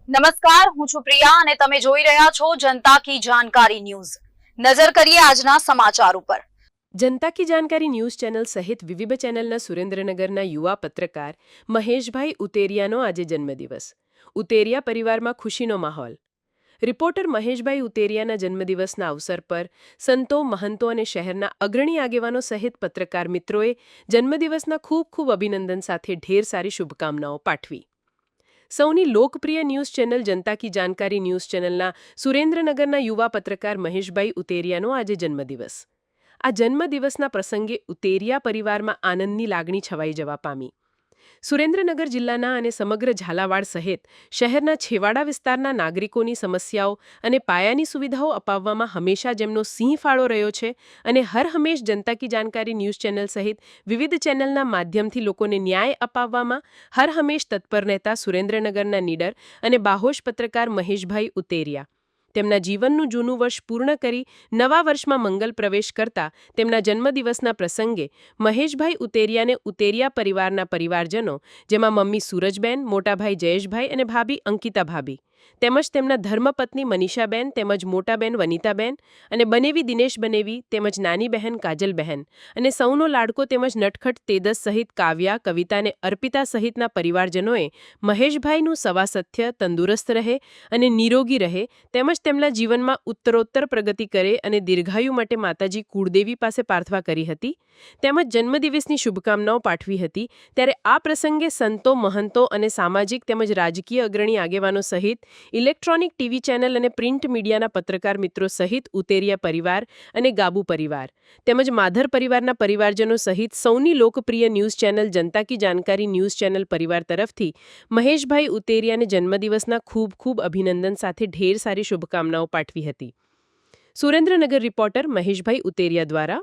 નમસ્કાર, હું છું પ્રિયા અને તમે જોઈ રહ્યા છો જનતા કી જાણકારી ન્યૂઝ। નજર કરીએ આજના સમાચાર ઉપર। જનતા કી જાણકારી ન્યૂઝ ચેનલ સહિત વિવિધ ચેનલના સુરેન્દ્રનગરના યુવા પત્રકાર મહેશભાઈ ઉતેરિયાનો આજે જન્મદિવસ। ઉતેરિયા પરિવારમાં ખુશીનો માહોલ। રિપોર્ટર મહેશભાઈ ઉતેરિયાના જન્મદિવસના અવસર પર સંતો, મહંતો અને શહેરના અગ્રણી આગેવાનો સહિત પત્રકાર મિત્રોએ જન્મદિવસના ખૂબ ખૂબ અભિનંદન સાથે ઢેર સારી શુભકામનાઓ પાઠવી। સૌની લોકપ્રિય ન્યૂઝ ચેનલ જનતા કી જાણકારી ન્યૂઝ ચેનલના સુરેન્દ્રનગરના યુવા પત્રકાર મહેશભાઈ ઉતેરિયાનો આજે જન્મદિવસ। આ જન્મદિવસના પ્રસંગે ઉતેરિયા પરિવારમાં આનંદની લાગણી છવાઈ જવા પામી। સુરેન્દ્રનગર જિલ્લાના અને સમગ્ર ઝાલાવાડ સહિત શહેરના છેવાડા વિસ્તારના નાગરિકોની સમસ્યાઓ અને પાયાની સુવિધાઓ અપાવવામાં હંમેશા જેમનો સિંહ ફાળો રહ્યો છે અને હર હંમેશ જનતા કી જાણકારી ન્યૂઝ ચેનલ સહિત વિવિધ ચેનલના માધ્યમથી લોકોને ન્યાય અપાવવામાં હર હંમેશ તત્પર રહેતા સુરેન્દ્રનગરના નીડર અને બાહોશ પત્રકાર મહેશભાઈ ઉતેરિયા તેમના જીવનનું જૂનું વર્ષ પૂર્ણ કરી નવા વર્ષમાં મંગલ પ્રવેશ કરતા તેમના જન્મદિવસના પ્રસંગે મહેશભાઈ ઉતેરિયાને ઉતેરિયા પરિવારના પરિવારજનો જેમાં મમ્મી સૂરજબેન, મોટાભાઈ જયેશભાઈ અને ભાભી અંકિતા ભાભી તેમજ તેમના ધર્મપત્ની મનીષાબેન તેમજ મોટાબેન વનિતાબેન અને બનેવી દિનેશ બનેવી તેમજ નાની બહેન કાજલબહેન અને સૌનો લાડકો તેમજ નટખટ તેજસ સહિત કાવ્યા, કવિતા અને અર્પિતા સહિતના પરિવારજનોએ મહેશભાઈનું સવાસથ્ય તંદુરસ્ત રહે અને નિરોગી રહે તેમજ તેમના જીવનમાં ઉત્તરોત્તર પ્રગતિ કરે અને દીર્ઘાયુ માટે માતાજી કુળદેવી પાસે પ્રાર્થના કરી હતી તેમજ જન્મદિવસની શુભકામનાઓ પાઠવી હતી। ત્યારે આ પ્રસંગે સંતો, મહંતો અને સામાજિક તેમજ રાજકીય અગ્રણી આગેવાનો સહિત ઇલેક્ટ્રોનિક ટીવી ચેનલ અને પ્રિન્ટ મીડિયાના પત્રકાર મિત્રો સહિત ઉતેરિયા પરિવાર અને ગાબુ પરિવાર તેમજ માધર પરિવારના પરિવારજનો સહિત સૌની લોકપ્રિય ન્યૂઝ ચેનલ જનતા કી જાણકારી ન્યૂઝ ચેનલ પરિવાર તરફથી મહેશભાઈ ઉતેરિયાને જન્મદિવસના ખૂબ ખૂબ અભિનંદન સાથે ઢેર સારી શુભકામનાઓ પાઠવી હતી। સુરેન્દ્રનગર રિપોર્ટર મહેશભાઈ ઉતેરિયા દ્વારા